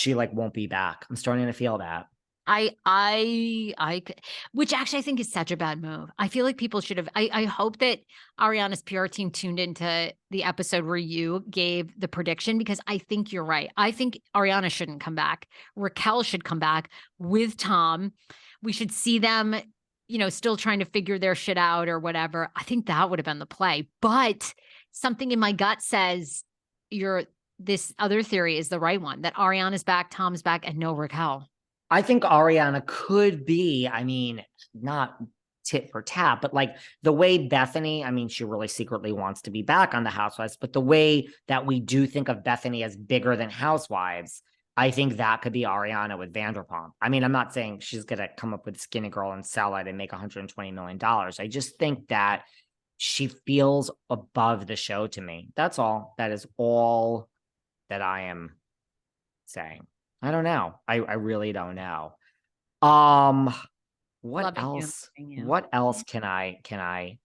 she like won't be back. I'm starting to feel that. Which actually I think is such a bad move. I feel like people should have, I hope that Ariana's PR team tuned into the episode where you gave the prediction, because I think you're right. I think Ariana shouldn't come back. Raquel should come back with Tom. We should see them, still trying to figure their shit out or whatever. I think that would have been the play. But something in my gut says this other theory is the right one, that Ariana's back, Tom's back, and no Raquel. I think Ariana could be, I mean, not tit for tat, but like the way Bethany, I mean, she really secretly wants to be back on the Housewives, but the way that we do think of Bethany as bigger than Housewives, I think that could be Ariana with Vanderpump. I mean, I'm not saying she's going to come up with Skinny Girl and sell it and make $120 million. I just think that she feels above the show to me. That's all. That is all that I am saying. I don't know. I really don't know. What Loving else? you. What else can I?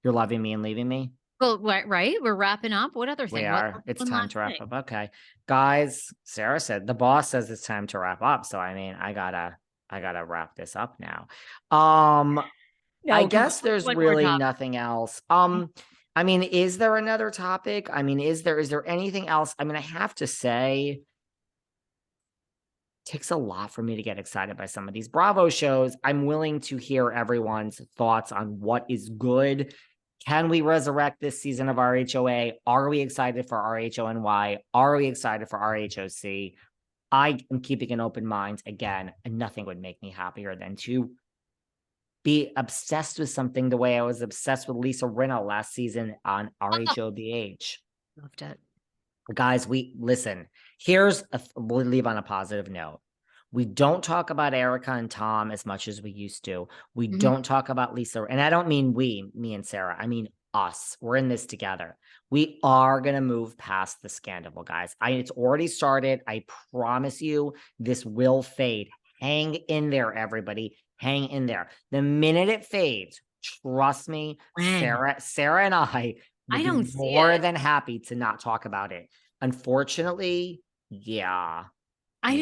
You're loving me and leaving me? Well, right. We're wrapping up. What other We thing? are. It's One time last to wrap thing. up. Okay. Guys, Sarah said the boss says it's time to wrap up. So I mean, I gotta wrap this up now. I No, come on. guess there's One more really topic. nothing else. I mean, is there another topic? I mean, is there anything else? I mean, I have to say, takes a lot for me to get excited by some of these Bravo shows. I'm willing to hear everyone's thoughts on what is good. Can we resurrect this season of RHOA? Are we excited for RHONY? Are we excited for RHOC? I am keeping an open mind again, and nothing would make me happier than to be obsessed with something the way I was obsessed with Lisa Rinna last season on RHOBH. Loved it. Guys, listen. We'll leave on a positive note. We don't talk about Erika and Tom as much as we used to. We Mhm. don't talk about Lisa. And I don't mean me and Sarah. I mean us. We're in this together. We are going to move past the scandal, guys. It's already started. I promise you, this will fade. Hang in there, everybody. Hang in there. The minute it fades, trust me, When? Sarah and I will I be don't see more it. than happy to not talk about it. Unfortunately, yeah. I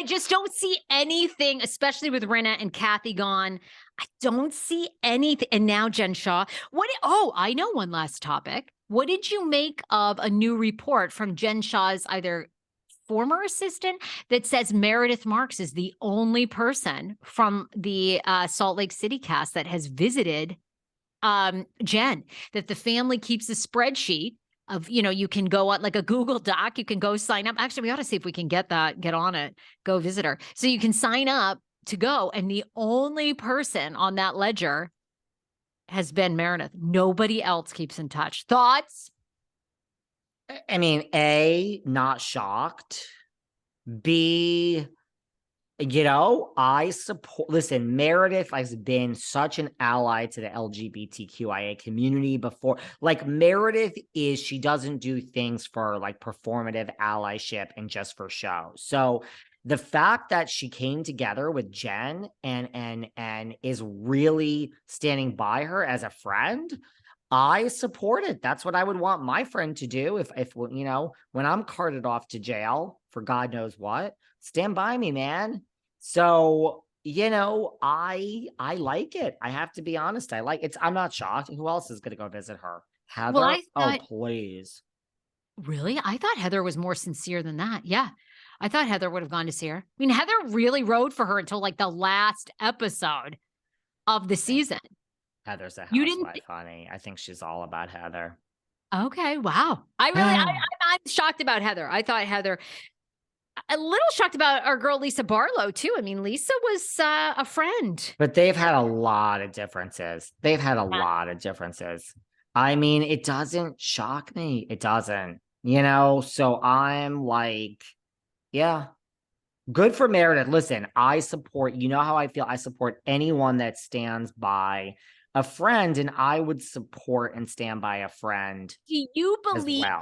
just don't see anything, especially with Rinna and Kathy gone. I don't see anything. And now Jen Shah. I know one last topic. What did you make of a new report from Jen Shah's either former assistant that says Meredith Marks is the only person from the Salt Lake City cast that has visited Jen, that the family keeps a spreadsheet of, you can go on like a Google Doc, you can go sign up. Actually, we ought to see if we can get on it, go visit her. So you can sign up to go. And the only person on that ledger has been Meredith. Nobody else keeps in touch. Thoughts? I mean, A, not shocked. B, I support, listen, Meredith has been such an ally to the LGBTQIA community before. Like, Meredith she doesn't do things for like performative allyship and just for show. So the fact that she came together with Jen and is really standing by her as a friend, I support it. That's what I would want my friend to do if when I'm carted off to jail for God knows what. Stand by me, man. So, I like it. I have to be honest. I like it. I'm not shocked. Who else is going to go visit her? Well, Heather? I Oh, thought, please. really? I thought Heather was more sincere than that. Yeah. I thought Heather would have gone to see her. I mean, Heather really rode for her until like the last episode of the I think season. Heather's a You didn't. housewife, honey. I think she's all about Heather. Okay, wow. I'm shocked about Heather. I thought Heather, a little shocked about our girl Lisa Barlow too. I mean, Lisa was a friend. But they've had a lot of differences. They've had a lot of differences. I mean, it doesn't shock me. It doesn't, so I'm like, yeah, good for Meredith. Listen, I support, how I feel. I support anyone that stands by a friend, and I would support and stand by a friend Do you as believe well.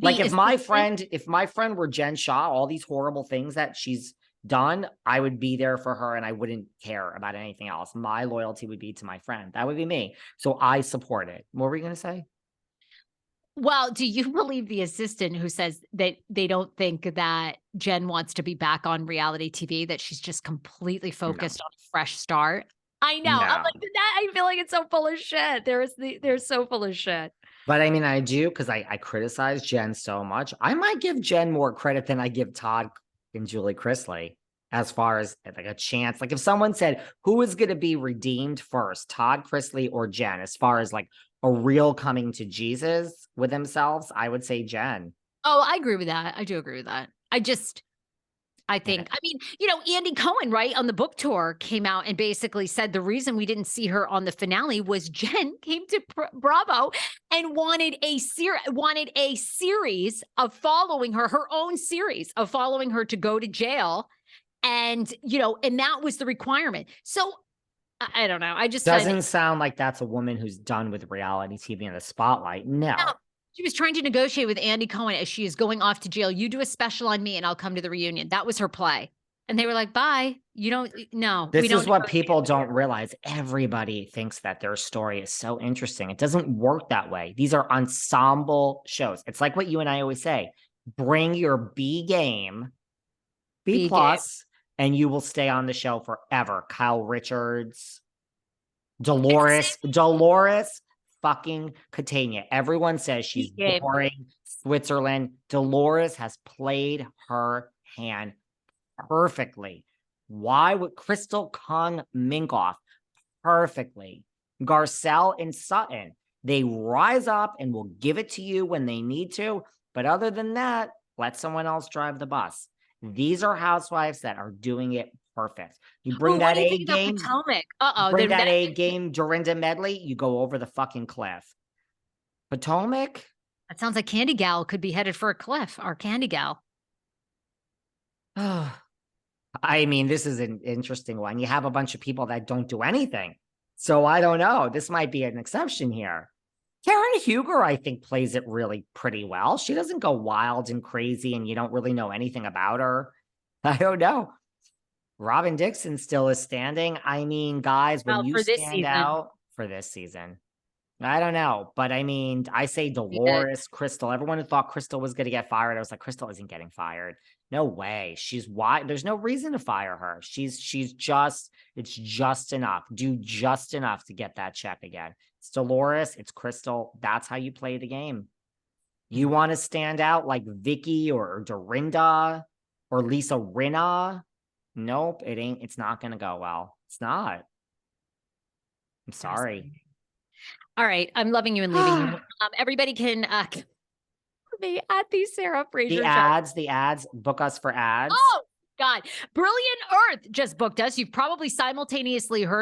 Like the if my friend were Jen Shah, all these horrible things that she's done, I would be there for her and I wouldn't care about anything else. My loyalty would be to my friend. That would be me. So I support it. What were you going to say? Well, do you believe the assistant who says that they don't think that Jen wants to be back on reality TV, that she's just completely No, focused on a fresh start? I know. I'm no. like, that I feel like it's so full of shit. They're so full of shit. But I mean, I do because I criticize Jen so much. I might give Jen more credit than I give Todd and Julie Chrisley as far as like a chance. Like if someone said who is going to be redeemed first, Todd Chrisley or Jen, as far as like a real coming to Jesus with themselves, I would say Jen. Oh, I agree with that. I do agree with that. I And think, I mean, Andy Cohen, right, on the book tour came out and basically said the reason we didn't see her on the finale was Jen came to Bravo and wanted a series of following her own series of following her to go to jail. And, and that was the requirement. So I don't know. I just find doesn't sound like that's a woman who's done with reality TV in the spotlight. No. she was trying to negotiate with Andy Cohen as she is going off to jail. You do a special on me and I'll come to the reunion. That was her play. And they were like, bye. You don't, no, we This don't is what negotiate people with you. don't realize. Everybody thinks that their story is so interesting. It doesn't work that way. These are ensemble shows. It's like what you and I always say, bring your B game, B Be gay. plus, and you will stay on the show forever. Kyle Richards, Dolores fucking Catania. Everyone says she's Be gay. boring. Switzerland. Dolores has played her hand perfectly. Why would Crystal Kong Minkoff perfectly? Garcelle and Sutton, they rise up and will give it to you when they need to. But other than that, let someone else drive the bus. These are housewives that are doing it perfect. You bring What that do you A think about game, Potomac? bring that A game, Dorinda Medley, you go over the fucking cliff. Potomac, That sounds like Candy Gal could be headed for a cliff. Our Candy Gal. I mean, this is an interesting one. You have a bunch of people that don't do anything. So I don't know. This might be an exception here. Karen Huger, I think, plays it really pretty well. She doesn't go wild and crazy and you don't really know anything about her. I don't know. Robin Dixon still is standing. I mean, guys, when Well, you for this stand season, out for this season, I don't know. But I mean, I say Dolores, Crystal. Everyone who thought Crystal was going to get fired, I was like, Crystal isn't getting fired. No way. She's why there's no reason to fire her. It's just enough. Do just enough to get that check again. It's Dolores, it's Crystal. That's how you play the game. You want to stand out like Vicky or Dorinda or Lisa Rinna? Nope, it ain't. It's not going to go well. It's not. I'm sorry. all right. I'm loving you and leaving you. Everybody can me at the Sarah Fraser Show. The ads, book us for ads. Oh, God. Brilliant Earth just booked us. You've probably simultaneously heard